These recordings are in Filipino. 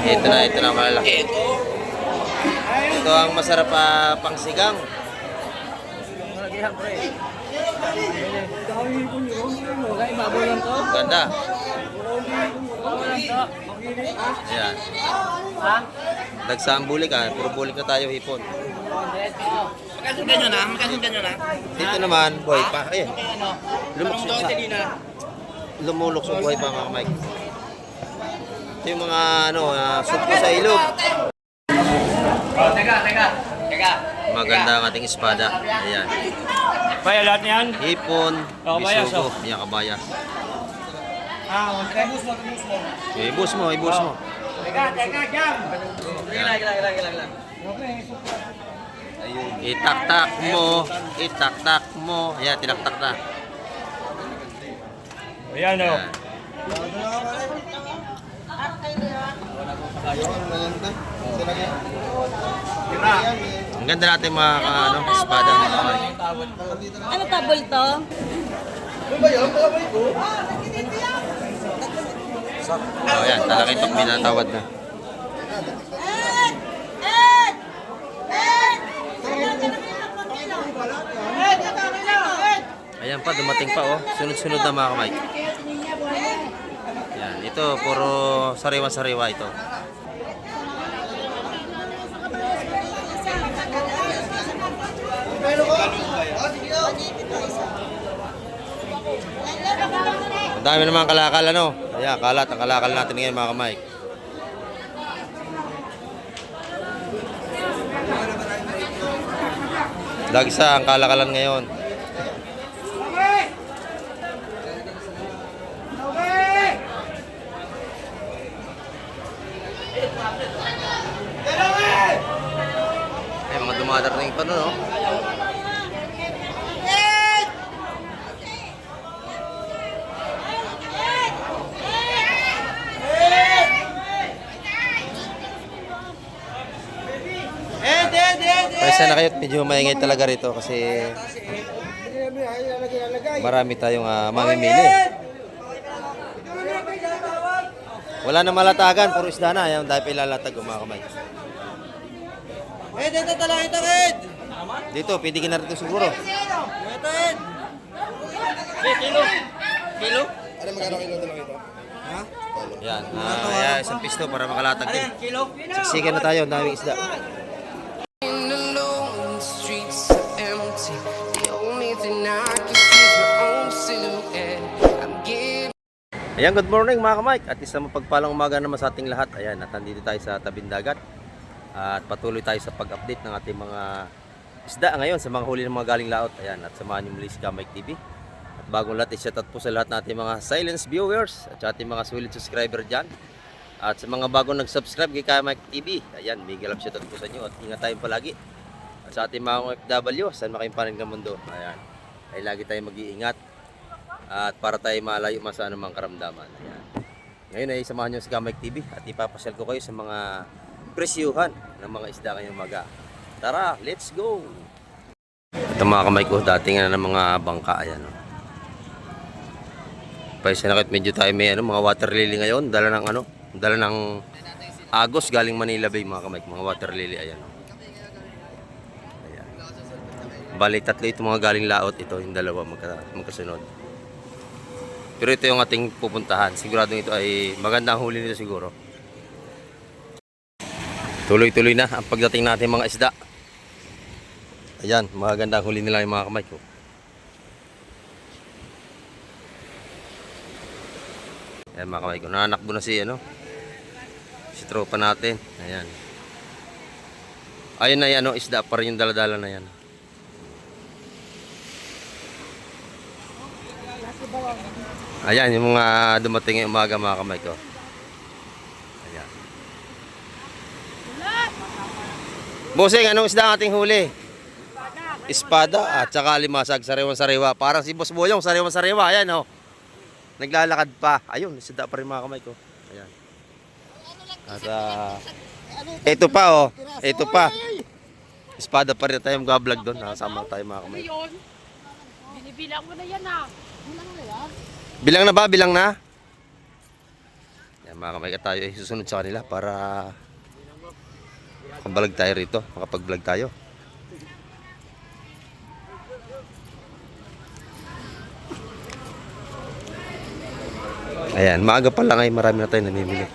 Ito na malalaki. Ito ang masarap pang sigang. Ganda. Ayan. Dagsaan bulik puro bulik na tayo hipon. Magkasundan nyo na. Dito naman, buhay pa. Ayan. Lumulok sa buhay pa mga Mike. Ito yung mga supo sa ilog. Teka. Maganda ang ating espada. Ayan. Kaya lahat yan? Hipon, Kabayas, bisugo, yan kabayas. Ibus mo. Teka, jam! Itaktak mo. Ayan, tinaktak na. Ayan o. Ang ganda natin mga espada. Ano tabol to? Ayan, talagang ito minatawad na. Ayan pa, dumating pa Sunod-sunod na mga kamay. Ayan, ito puro sariwa-sariwa ito. Ang dami naman kalakal Ayan, ang kalakal natin ngayon mga kamay. Lagsa ang kalakalan ngayon. Ay, mga dumadarating pa no? Pwesa na kayo, medyo maingay talaga rito kasi marami tayong mamimili. Wala na malatagan, puro isda na. Ayan, dahil pa ilalatag mga kamay. Dito talaga ito, Ed! Dito, pwede ka na rito siguro. Ito, Ed! Kilo? Ano magkano kilo dalawa ito? Ha? Ayan, isang pisto para makalatag din. Kilo? Siksikan na tayo, ang daming isda. Ayan, good morning mga kamay. At isang mapagpalang umaga naman sa ating lahat. Ayan, at nandito tayo sa tabing dagat. At patuloy tayo sa pag-update ng ating mga isda ngayon sa mga huli ng mga galing laot. Ayan, at samahan niyo muli si Kamike TV. At bagong lahat, i-shoutout po sa lahat natin mga silence viewers at sa ating mga solid subscriber dyan. At sa mga bagong nag-subscribe kay Kamike TV, ayan, big love shoutout po sa inyo at ingat tayo palagi. At sa ating mga OFW, saan makaimpanag ng mundo, ayan, ay lagi tayong mag-iingat. At para tayo malayo sa anumang karamdaman. Ayan. Ngayon ay samahan nyo si Kamike TV at ipapasyal ko kayo sa mga presyuhan ng mga isda ngayong umaga. Tara, let's go! Ito mga kamay ko, dating na ng mga bangka. Ayan. Paisa na kahit medyo tayo may mga water lily ngayon. Dala ng agos galing Manila Bay mga kamay ko. Mga water lily. Ayan. Ayan. Bali, tatlo ito mga galing laot. Ito yung dalawa magkasunod. Pero ito yung ating pupuntahan. Siguradong ito ay magandang huli nito siguro. Tuloy-tuloy na ang pagdating natin mga isda. Ayan, magandang huli nila yung mga kamay ko. Ayan mga kamay ko. Nanakbo na si tropa natin. Ayan. Ayun na yan, isda pa rin yung daladala na yan. Ayan, yung mga dumating yung umaga mga kamay ko. Ayan. Bossing, anong isda ang ating huli? Espada at saka limasag, sariwan-sariwa. Parang si Boss Boyong, sariwan-sariwa. Ayan naglalakad pa. Ayun, isda pa rin mga kamay ko. Ayan. At ito pa ito pa. Espada pa rin tayo mag-vlog doon. Nakasama tayo mga kamay. Binibilang mo na yan ah. Bilang na ba? Bilang na? Yan Mga kamay tayo ay susunod sa kanila para makabalag tayo rito, makapag-vlog tayo. Ayan, maaga pa lang ay marami na tayong namimili.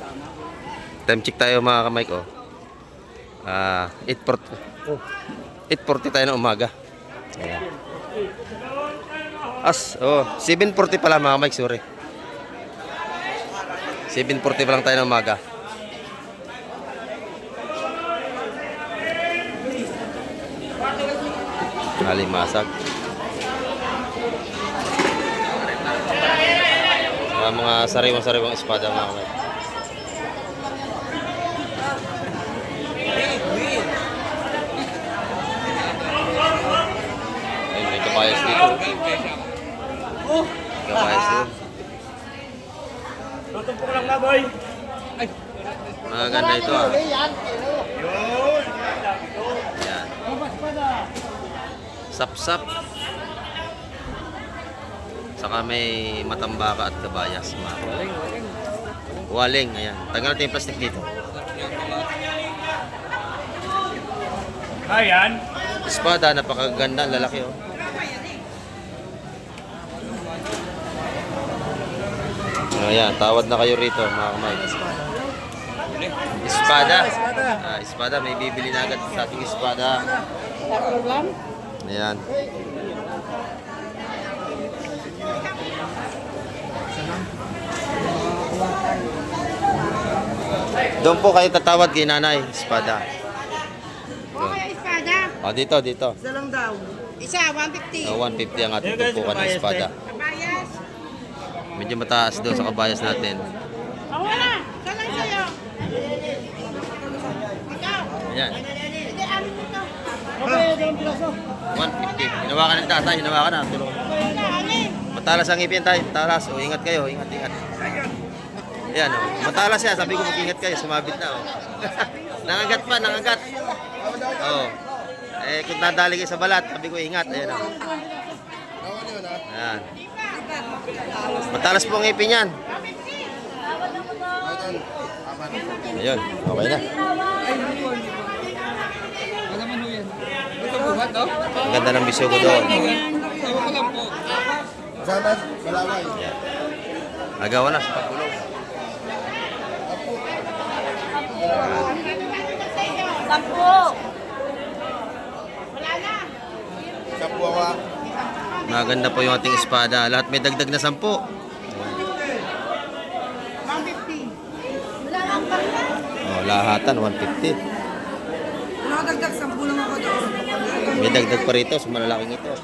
Time check tayo mga kamay ko. 8:40 tayo ng umaga. Ayan. 7:40 pala mga kamay, sorry. 7:40 pa lang tayo ng umaga. Alimasag. Mga sariwang-sariwang espada mga kamay. Ayun, may kabayas dito. Kabayas dito. Tutumpok lang na, boy. Maganda ito ah. Yan. Sap-sap. Saka may matambaka at kabayas. Waling, ayan. Tanggal natin yung plastic dito. Ayan. Espada, napakaganda, lalaki oh. Ayan, tawad na kayo rito mga kamay. Espada. Espada, may bibili na agad sa ating espada. Ayan. Doon po kayo tatawad kay nanay, espada. Okay, espada. Dito. Isa lang daw. Isa, 150. 150 ang ating tumpukan ng espada. Kabayas. Medyo mataas doon sa kabayas natin. Wala. Kalang sa'yo. Ikaw. Ayan. Hindi, amin mo to. 150. Hinawakan ng tatay, hinawakan na. Tulong. Wala, amin. Matalas ang ngipin tayo, matalas. O, ingat kayo, ingat. Ayan, o. Matalas yan. Sabi ko mag-ingat kayo, sumabit na, o. Nangagat pa, nangagat. O. Kung nadali kayo sa balat, sabi ko ingat. Ayan, o. Ayan. Matalas po ang ngipin yan. Ayun, okay na. Ang ganda ng bisugo doon. Sama, malaway. Ayan. Agawan na sa pagulong. Sampo. Wala na. Sa buwa. Maganda po yung ating espada. Lahat may dagdag na 10. 150. Wala lang pa na. Lahatan, 150. Nakadagdag 10 lang ako doon. May dagdag pa rito sa malalaking ito.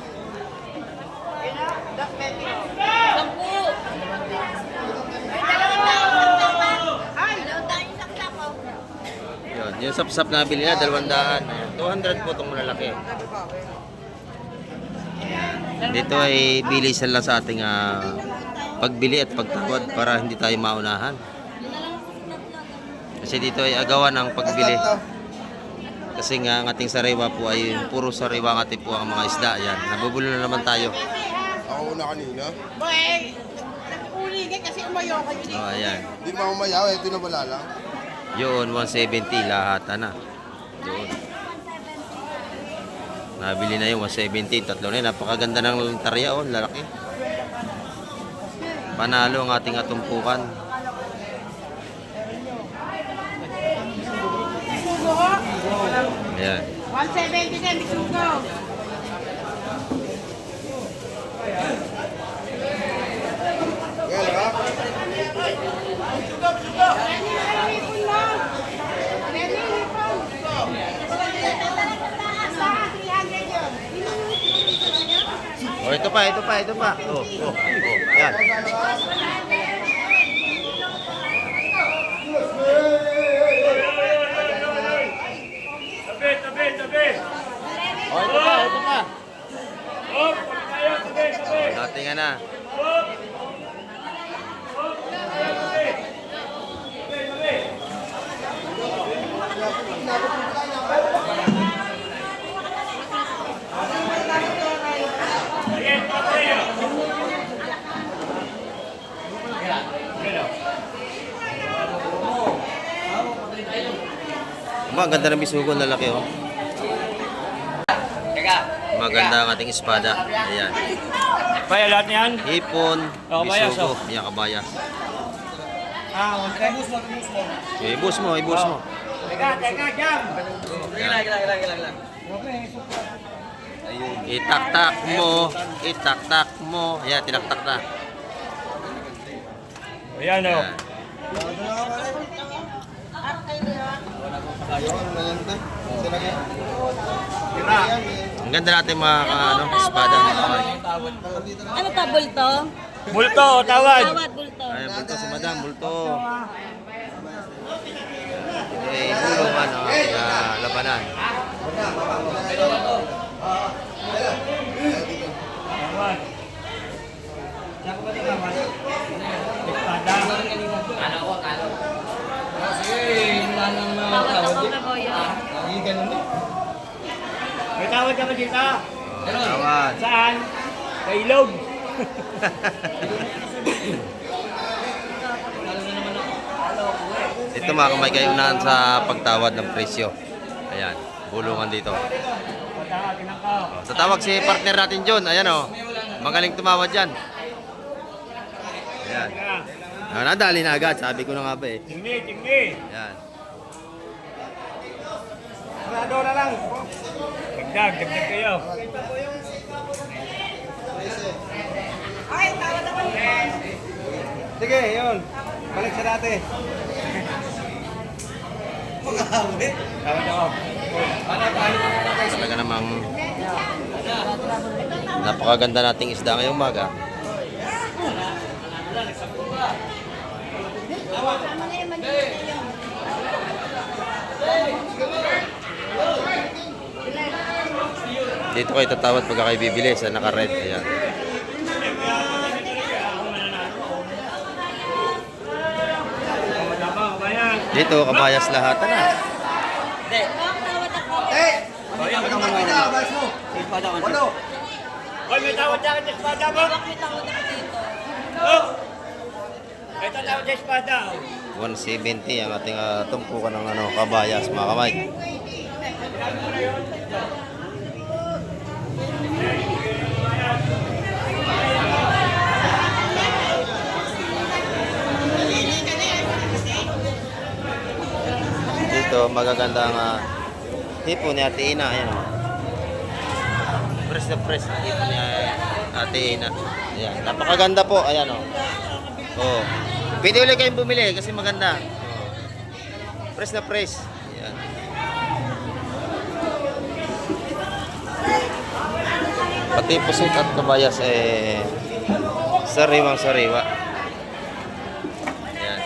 Sampo. Ay, dalawang tayong saklap. Yun, yung sap-sap na bili na, 200. Ayan, 200 po itong malalaki. Dito ay bilisan lang sa ating pagbili at pagtawad para hindi tayo maunahan. Kasi dito ay agawan ang pagbili. Kasi nga ang ating sariwa po ay puro sariwa ang ating po ang mga isda. Ayan, nabubulo na naman tayo. Ako una kanina. Boy, nag-uli ka kasi umayo kayo dito. Ayan. Di ba umayaw, ito na wala lang. Yun, 170 lahat na. Doon. Nabili na yung 170, tatlo na yun. Napakaganda ng tarya, oh, lalaki. Panalo ang ating atumpukan. Ayan. 170 din, bisugo. Well, ha? Oh, ito pa. Oh. Yan. Tabi. Oh, ito pa. Oh, tayo, tabi. Dating na. Ang ganda ng bisugo na laki oh. Maganda ang ating espada. Ayan. Kaya lahat niyan? Hipon, Oh, kabayas, bisugo, oh. yan kabayas. Okay. Ibus mo, ibus mo. Teka, jam! Itaktak mo, itaktak mo. Ayan, tinaktak na. Ayan o. Ayan. Ang ganda natin mga ano, espada. Ano to, bulto? Bulto, tawad. Tawad, bulto. Ayan, bulto si madam, bulto. Eh, bulungan ang ating labanan. Tawad. Espada. Tawad ako na boyo. May tawad ka ba dito? Tawad. Saan? Sa ilog. Dito mga kamay kayo unahan sa pagtawad ng presyo. Ayan, bulungan dito. Oh, sa tawag si partner natin John, ayan oh. Magaling tumawad yan. Ayan. Nadali na agad, sabi ko na nga ba eh. Tingni. Ayan. Sarado na lang. Dagdag kayo. Sige, yun. Balik sa dati. Tawad ako. Talaga namang napakaganda nating isda ngayong umaga. Dito kayo tatawad pagka kayo bibili sa naka-red. Ayan. Dito, kabayas lahat na. Hoy, may tawad sa akin sa espada mo? May tawad ako dito. Oh! Ito tawad sa espada. 170 ang ating tumpukan ng ano, kabayas, mga kamay. Dito, magaganda ang hipo ni Ate Ina. Ayan o. Press na press ang hipo ni Ate Ina. Ayan. Napakaganda po. Ayan o. Oh. Pwede ulit kayong bumili kasi maganda. Oh. Press na press. Ayan. Pati pusit at kabayas sariwang sariwa. Ayan.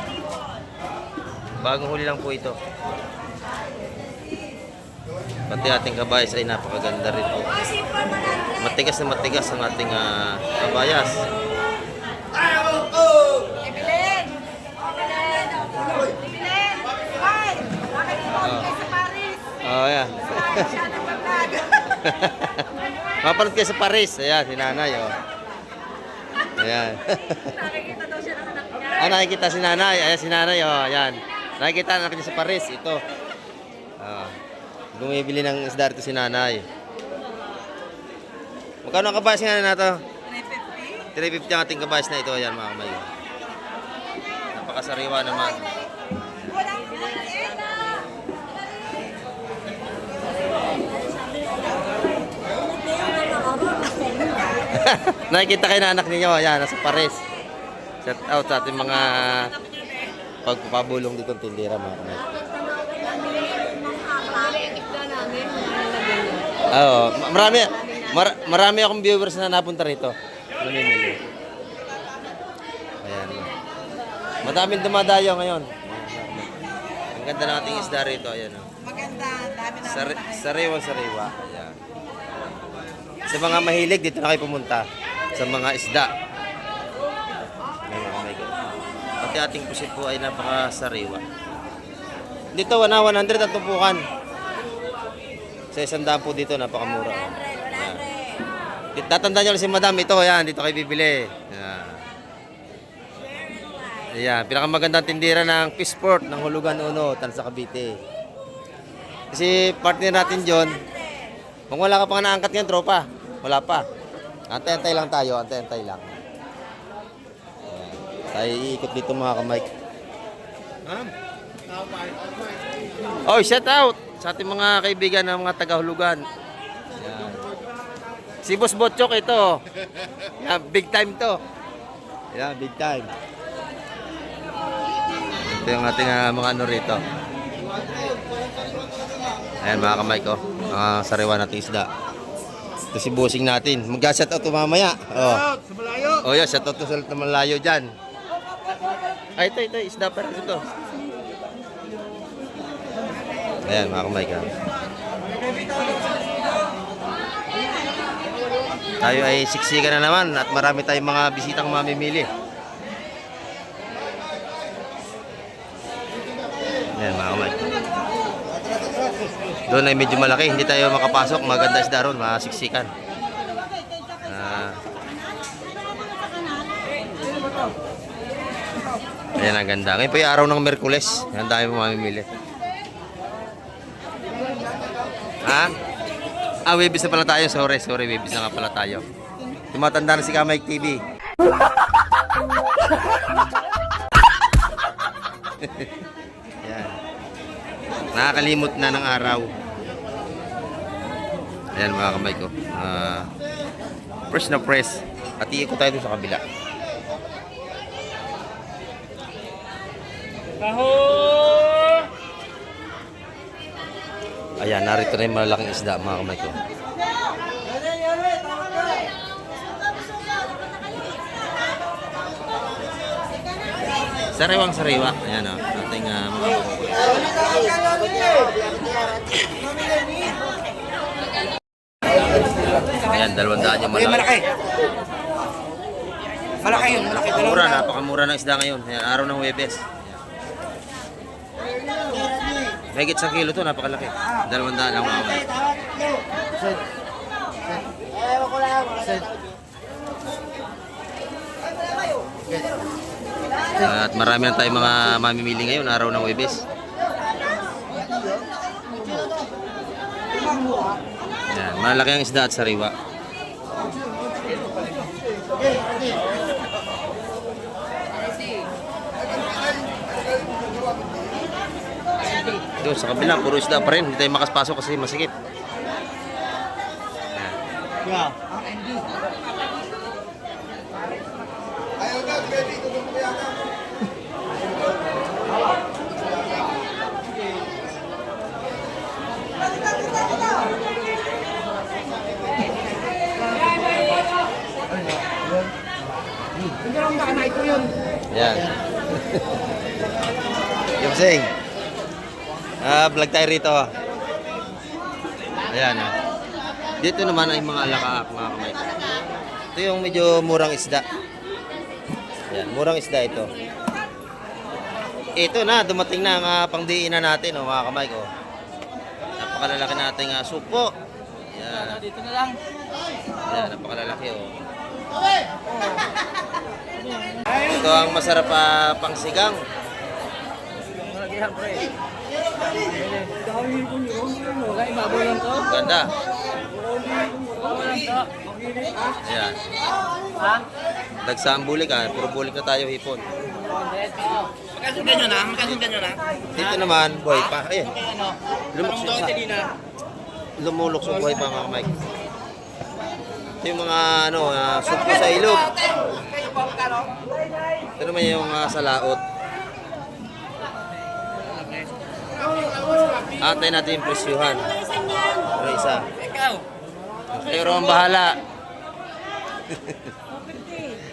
Bagong huli lang po ito. Pati ating kabayas ay napakaganda rin po. Matigas na matigas ang ating kabayas. Ibilin! Ibilin! Ay! Bakit ito sa Paris? Oh, yeah. Siya nag-vlog. Mapanood kayo sa Paris. Ayan, si nanay, oh. Ayan. Nakikita daw siya ng anak niya. Nakikita si nanay. Ayan, si nanay, oh. Ayan. Nakikita anak niya sa Paris. Ito. Bumibili ng isda rito si nanay. Magkano ang kabayas nga na ito? 350 ang ating kabayas na ito. Ayan, mga kamay. Napakasariwa naman. Nakikita kayo na anak ninyo. Ayan, nasa Paris. Shout out sa ating mga pagpapabulong dito ng tindera, mga kamay. Oo, marami akong viewers na napunta rito. Namimili. Ayan. Madaming dumadayo ngayon. Ang ganda ng ating isda rito. Ayan. Maganda, dami na. Sariwa-sariwa. Ayan. Sa mga mahilig, dito na kayo pumunta. Sa mga isda. Ayan, oh my God. Pati ating pusit po ay napakasariwa. Dito, 100 ang tumpukan. Sa 100 po dito, napakamura. Ayan. Tatandaan nyo lang si madam, ito, yan, dito kayo bibili. Ayan. Ayan, pinakamagandang tindera ng Peaceport ng Hulugan Uno, Tansa Cavite. Kasi partner natin John, kung wala ka pang naangkat ngayon, tropa, wala pa. Antay-antay lang tayo, antay-antay lang. Ayan. Tayo iikot dito mga kamay. Oh, shout out sa ating mga kaibigan ng mga taga-Hulugan. Ayan. Si Boss Botchok ito. Ayan, big time to. Ayan, big time. Ito yung ating mga ano rito. Ayan mga kamay ko. Mga sariwa nating isda. Ito si bossing natin. Mag-shoutout mamaya. Oh. Sa malayo. Oh, yeah, shoutout to sa malayo dyan. Ay, ito. Isda pa rin ito. Ayan mga kamay ko. Tayo ay siksikan na naman at marami tayong mga bisitang mamimili. Ayan mga kamay. Doon ay medyo malaki, hindi tayo makapasok. Maganda isda ron, masiksikan. Ayan ang ganda. Ngayon po yung araw ng Merkules. Ang dami mo mamimili. Ha? Webis na pala tayo. Sorry, webis na nga pala tayo. Tumatanda na si Kamay TV. Ayan. Nakakalimot na ng araw. Ayan mga kamay ko. Fresh na fresh. At iikot tayo dun sa kabila. Ayan, narito na yung malaking isda mga kamay ko. Sariwang sariwa. Ayan o. Ating mga ayan, 200 yung malaki. Malaki. Malaki yun, malaki. Mura, napakamura ng isda ngayon. Ayan, araw ng Huwebes. Mahigit sa kilo to, napakalaki. 200 lang mga kamay. At marami na tayong mga mamimili ngayon, araw ng Huwebes. Ayan, malaki ang isda at sariwa. Doon sa kabila, puro isda pa rin. Hindi tayo makapasok kasi masikip. Ayan. Yan. Yung sing. Vlog tayo rito. Ayan. Dito naman ay mga alakaak mga kamay. Ito yung medyo murang isda. Ayan, murang isda ito. Ito na, dumating na ang pangdiinan natin, oh, mga kamay ko. Napakalalaki nating supo. Ayan. Dito na lang. Ayan, napakalalaki, oh. Ito ang masarap pang sigang. Ganda. Ayan. Dagsaan bulik puro bulik na tayo hipon. Magkasundan nyo na. Dito naman, buhay pa. Ayan. Lumuluksok buhay pa mga Mike. Ito yung mga supo sa ilog. Ito naman yung sa laot. Antay natin yung presyuhan. Pero isa. Pero ang bahala.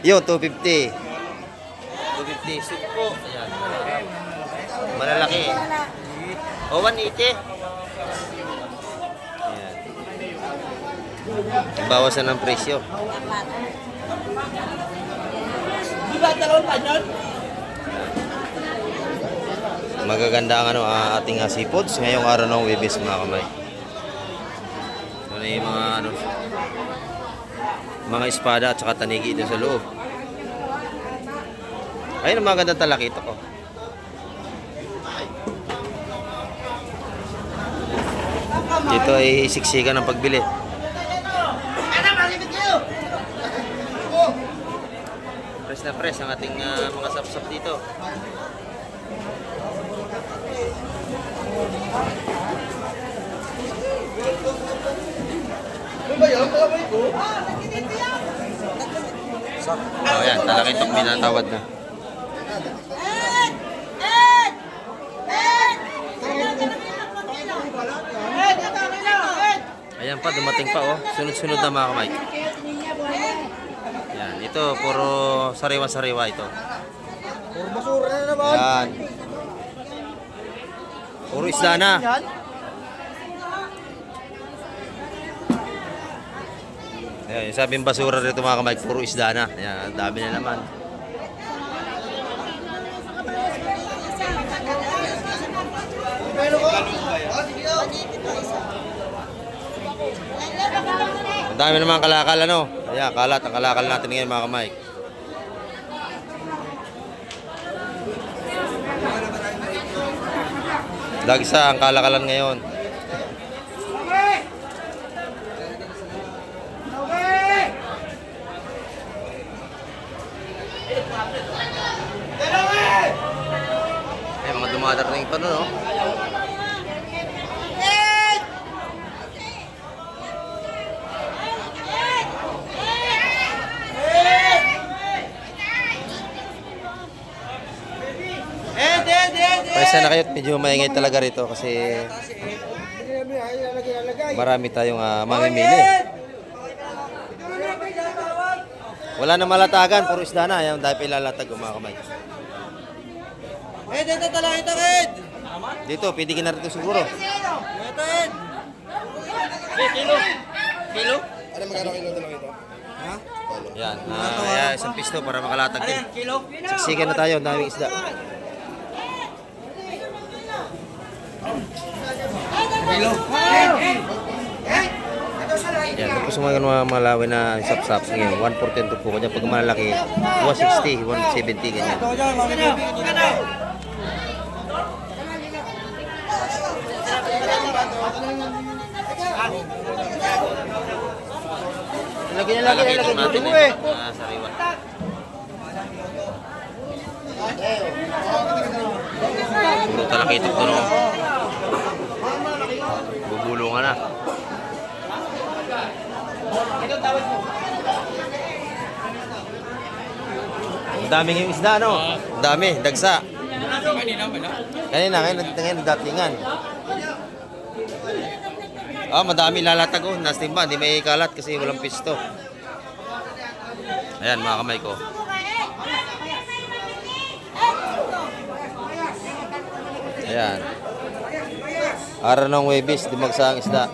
Yun, 250. 250. Supo. Ayan. Malalaki. O, 180. Ayan. Bawasan ng presyo. Magaganda ang ating seafoods ngayong araw ng Huwebes mga kamay. So na yung mga espada at saka tanigi dito sa loob. Ayun ang maganda talakito ko. Dito ay siksikan ng pagbili. Press na press ang ating mga sapsap dito. Oh, yan, talakitok binatawad na. Ayan pa, dumating pa oh. Sunod-sunod na mga kamay. Yan, ito puro sariwa-sariwa ito. Puro basura na naman. Yan. Puro isda na. Ayan, yung sabing basura rito mga kamay, puro isda na. Ayan, ang dami na naman. Ang dami naman kalakal ano. Ayan, kalat ang kalakal natin ngayon mga kamay. Dagsa ang kalakalan ngayon. Ay, mga dumadarating pa nun, no? Pwesa na kayo at medyo maingay talaga rito kasi marami tayong mamimili. Wala na malatagan, puro isda na. Ayan, dahil pa ilalatag mga kamay. Dito talakito, Ed. Dito, pwede ka na rito siguro. Ito, Ed. Kilo. Kilo? Ano magkano kilo lang ito? Ha? Yan, ayan, isang pisto para makalatag din. Ayan, kilo. Siksikan na tayo, ang daming isda. Kilo. Yan, tapos mga malawin na sap-sap ngayon, 142 po kanya. Pag malalaki, 160, 170 ganyan. Ito dyan, mamimili dito. Lalaki ito natin eh. Sariwa. Puro talakitok to, no? Bubulungan na. Ang daming yung isda, no? Ang dami, dagsa. Kanina datingan. Madami lalatag oh. Nasa timba, hindi may kalat kasi walang pisto. Ayan, mga kamay ko. Ayan. Araw ng Webis, dumagsa ang isda.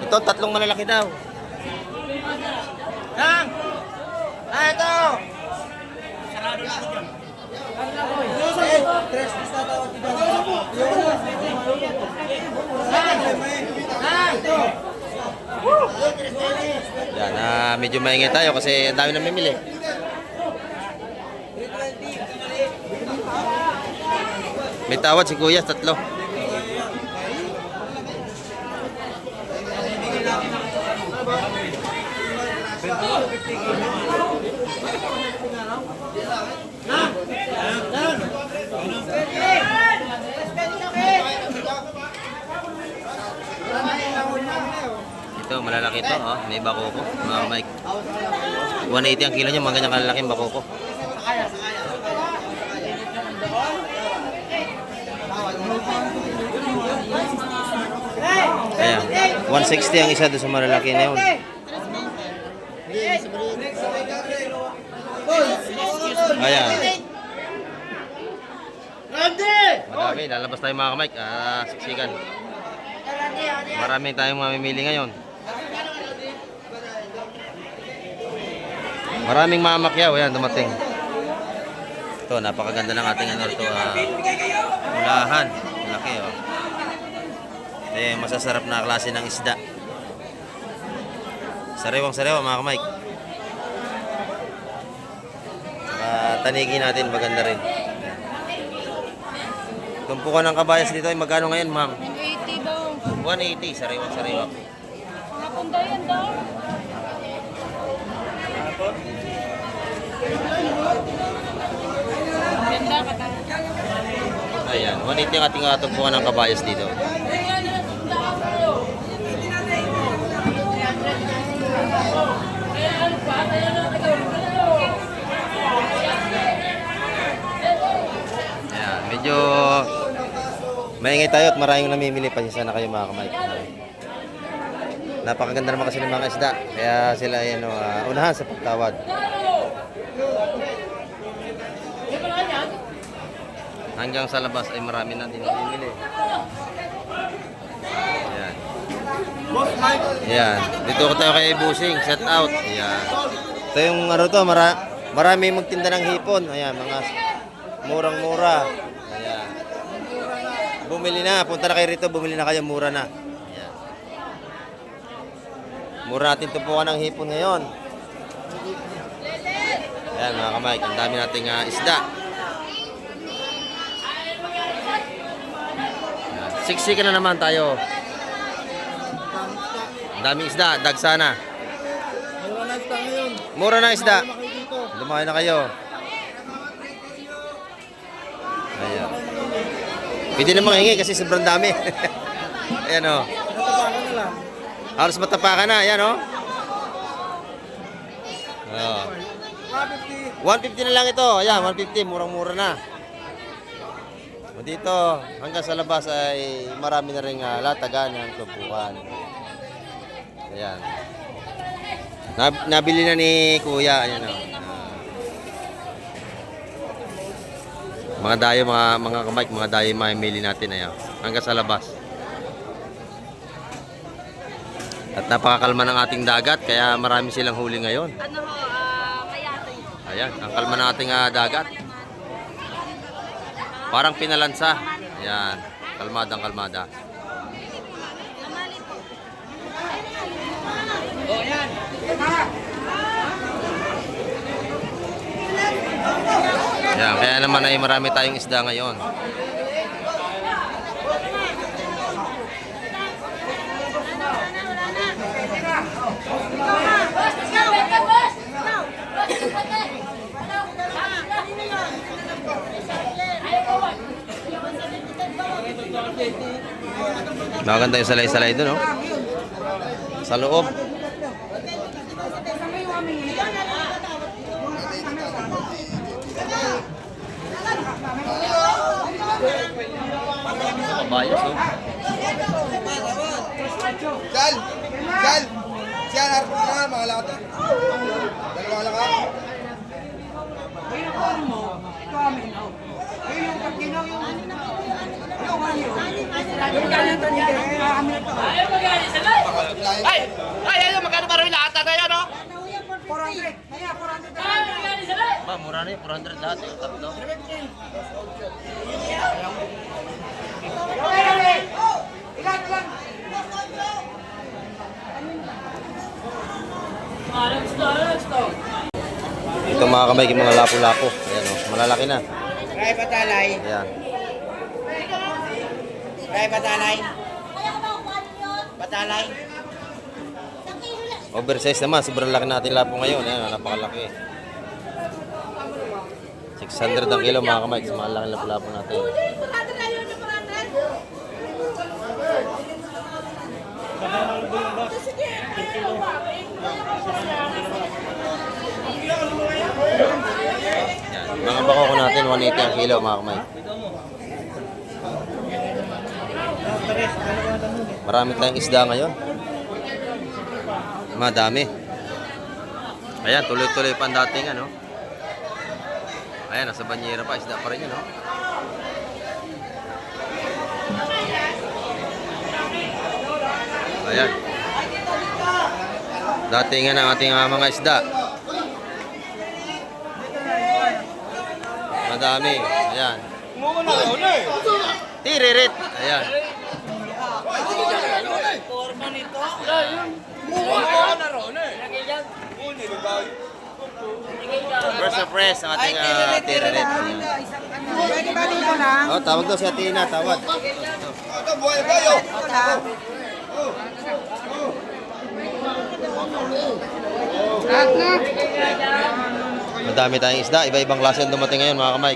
Ito, tatlong malalaki daw. Ito! Yan, medyo maingay tayo kasi ang dami na mimili. May tawad si Kuya, tatlo. Ito, malalaki ito, oh. May bakoko, mga Mike. 180 ang kilo niya, mga ganyang kalalaking bakoko. Ayan, 160 ang isa doon sa malalaki na yun. Ayan. Marami, lalabas tayo mga Mike, siksikan. Marami tayong mamimili ngayon. Maraming mamakyaw, ayan, dumating. Ito, napakaganda ng ating ano ito, ulahan. Malaki, oh. Masasarap na klase ng isda. Sariwang sariwa mga kamay. Saka tanigi natin, maganda rin. Tumpukan ng kabayas dito ay magkano ngayon, ma'am? 180 daw. 180, sariwang sariwa. Nakapunda yan daw. Ganda ka tayo. Ayan, 180 ang ating tumpukan ng kabayas dito. Ayan, medyo maingay tayo at maraming namimili pa sana kayo mga kamay. Napakaganda naman kasi ng mga isda. Kaya sila ay unahan sa pagtawad. Hanggang sa labas ay marami na din namimili. Ayan. Ayan. Dito ko tayo kay Busing. Set out. Ayan. Ito yung marami magtinda ng hipon. Ayan, mga murang-mura. Ayan. Bumili na. Punta na kayo rito. Bumili na kayo. Mura na. Ayan. Mura natin tumpukan ng hipon ngayon. Ayan mga kamay. Ang dami nating isda. Siksika na naman tayo. Ang daming isda, dagsana. Mura na isda. Lumaki na kayo. Ayan. Pwede na manghingi kasi sobrang dami. Ayan o. Halos matapakan na. Ayan o. 150 na lang ito. Ayan, 150. Murang-mura na. Dito, hanggang sa labas ay marami na rin latagan ng tumpukan. Ayan. Nabili na ni Kuya. Ayan o. Mga dayo, mga kamay, mga dayo mamili natin. Ayan. Hanggang sa labas. At napakakalma ng ating dagat, kaya marami silang huli ngayon. Ano ho, mayate. Ayan, ang kalma ng ating dagat. Parang pinalansa. Ayan, kalmadang kalmada. Ayan, kaya naman ay marami tayong isda ngayon. Maganda yung salay-salay doon, no? Sa loob. Kabayas, no? Sal! Sal! Siya, harap na mga lata. Dalawa lang ka. Ay! Ay! Ay! Magkano ba rin lahat na yan, no? 400. Maya, 400. Ba, mura na yun. 400 lahat, yung tatlo. Ito mga kamay, yung mga lapo-lapo. Ayan, oh, malalaki na. Kaya patalay. Ayan. Kaya patalay. Patalay. Oversize naman, sobrang laki natin lapo ngayon. Ayan, napakalaki. 600 ang kilo mga kamay, sa mga laki lapo-lapo natin. Yan. Mga bako natin, 180 ang kilo mga kamay. Marami tayong isda ngayon. Madami. Ayan, tuloy-tuloy pa ang dating ano. Ayan, nasa banyera pa, isda pa rin yun, no? Ayan. Datingan ang ating mga isda. Madami. Ayan. Tiririt. Ayan. First of press ang ating tiririt. Pwede ba dito lang? Oh, tawag daw si Atina, tawag. Ito, buhay kayo. Madami tayong isda, iba-ibang klase ang dumating ngayon mga kamay.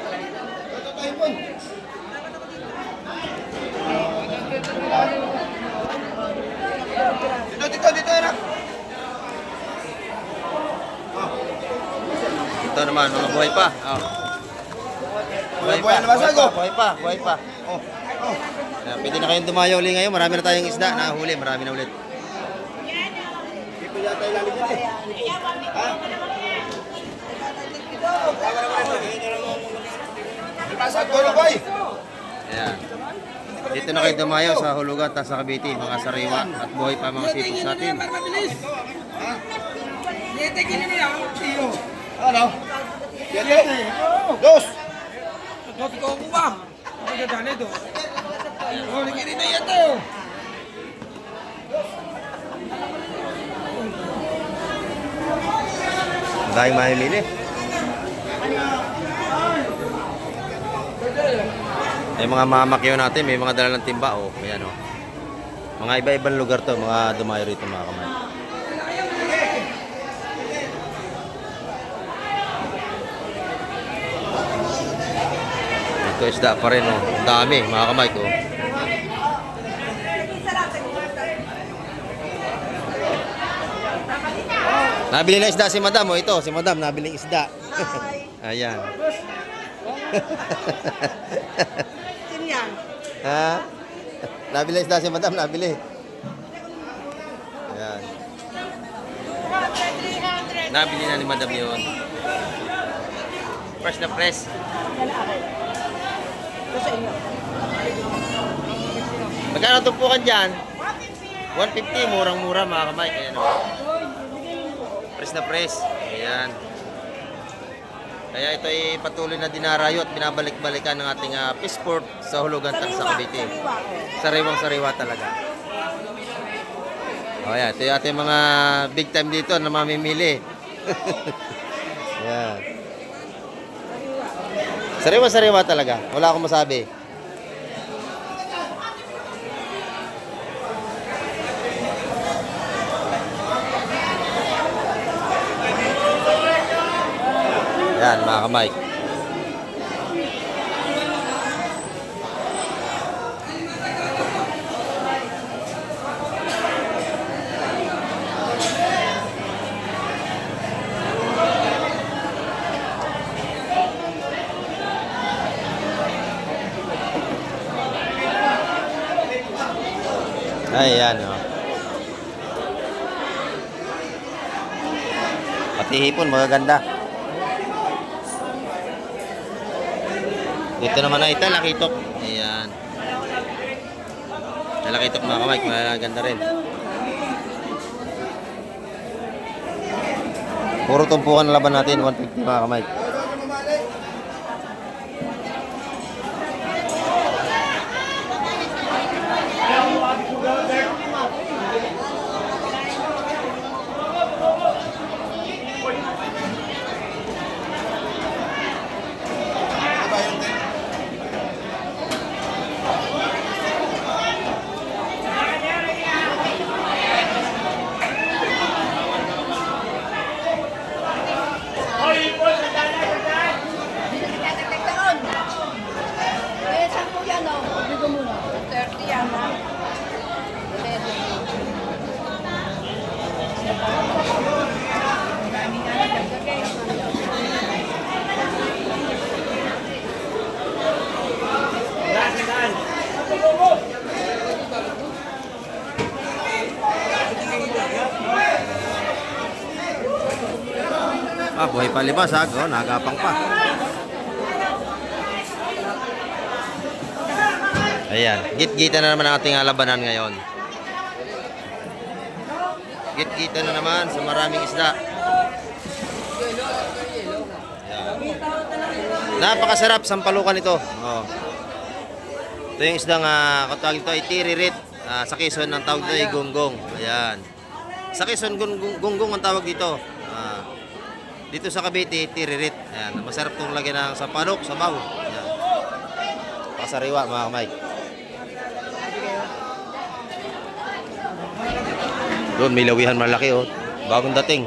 Dito, anak. Ito naman, mga buhay pa. Oh. Buhay na basag, oh. Buhay pa. Oh. Ayan, pwede na kayong dumayo uli ngayon, marami na tayong isda, nahuli, marami na ulit. Dito yata ilalim yan eh. Basag, tulog boy. Ayan. Dito na kayo dumayo sa hulugan at sa Cavite, mga sariwa at buhay pa mga sipos natin. Ano? Siete? Dos. Dahil mamimili. May mga mamakyaw natin, may mga dala ng timba. Oh, ayan oh. Mga iba-ibang lugar to, mga dumayo rito mga kamay. Ito isda pa rin oh. Ang dami mga kamay ko. Nabili na isda si Madam oh. Ito, si Madam nabiling isda. Ayan. Sino yan? Ha? Nabili isda si Madam, nabili. Ayan. 300. Nabili na ni Madam yun. Fresh na fresh. Ito sa inyo. Magkano tumpukan dyan? 150, murang-mura mga kamay. Ayan o. Fresh na fresh. Ayan. Kaya ito ay patuloy na dinarayo at binabalik-balikan ng ating fish port sa hulugan at sa Cavite. Sariwang-sariwa talaga. O yan, ito yung ating mga big time dito na mamimili. Yan. Sariwa-sariwa talaga. Wala akong masabi. Yan mga kamay. Ay, yan o. Pati hipon, magaganda. Dito naman na ito, lakitok. Ayan. Lakitok mga kamay, magaganda rin. Puro tumpukan na laban natin, 150 mga kamay. Taon. Kaya saan po yan o? Sabi ko muna. 30 yan ha. Ah, buhay pa libasag. Oh, nagapang pa. Ayan. Git-gita na naman ang ating labanan ngayon. Git-gita na naman sa maraming isda. Ayan. Napakasarap sampalukan ito. Oh. Ito yung isdang katawag ito ay tiririt. Sa Quezon ang tawag dito ay gonggong. Ayan. Sa Quezon, gonggong ang tawag dito. Dito sa Cavite, tiririt. Ayan. Masarap itong lagyan ng sampalok, sabaw. Ayan. Pasariwa mga Mike. Doon may lawihan malaki oh. Bagong dating.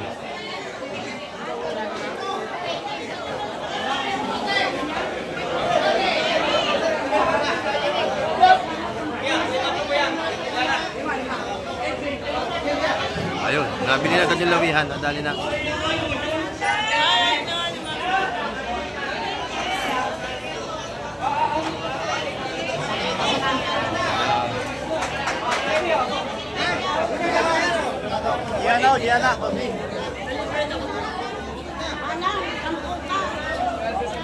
Ayun, nabili na agad yung lawihan. Nadali na.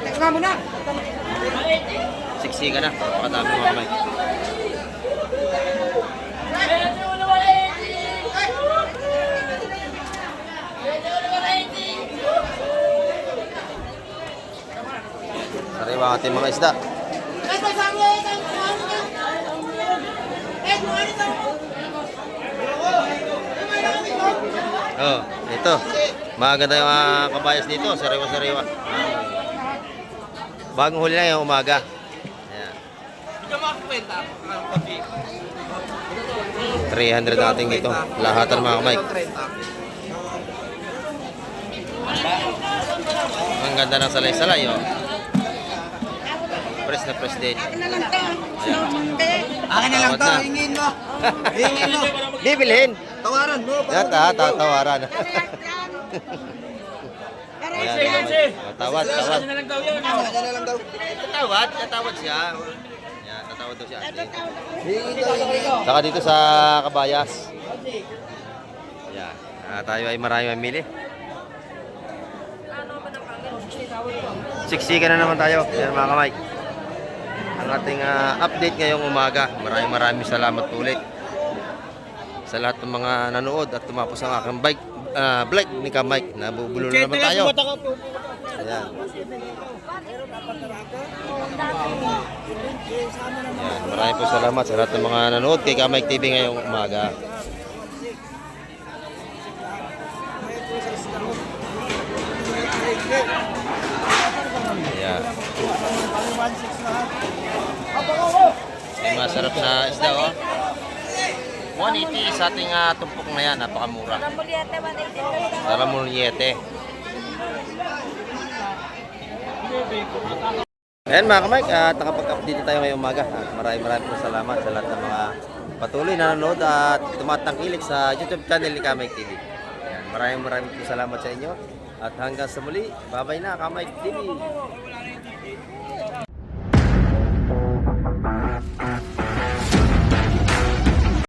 Teka mo na. Siksi ka na. Pakadami mga Mike. Sariwa ang ating mga isda. Oh, ito. Maganda yung kabayas dito. Sariwa-sariwa. Bagong huli lang yung umaga. Ayan. 300 natin dito. Lahatan mga Mike. Ang ganda ng salay-salay oh. Press na press din. Akin na lang to. Akin na lang to, Tawad na. hingin mo. Hingin mo. Di bilhin. Tawaran mo. Yan, tatawaran. Aray, Ayan, tawad. Akin na lang daw. Tatawad siya. Yan, tatawad daw siya. Hingin daw, hingin. Saka dito sa Kabayas. Yan. Tayo ay marami mamili. Siksika na naman tayo. Yan mga kamay. Ang ating update ngayong umaga. Maraming salamat ulit sa lahat ng mga nanood at tumapos ang aking vlog ni Kamike. Nabubulo na naman tayo. Ayan. Ayan. Maraming po salamat sa lahat ng mga nanood kay Kamike TV ngayong umaga. Ayan. May masarap na isda oh. 180 sa ating tumpok na yan, napakamura. Salamuriete. Ayan mga kamay, nakapag-update tayo ngayong umaga. Maraming po salamat sa lahat ng mga patuloy na nanonood at tumatangkilik sa YouTube channel ni Kamike TV. Ayan, maraming po salamat sa inyo. At hanggang sa muli, bye-bye na Kamike TV.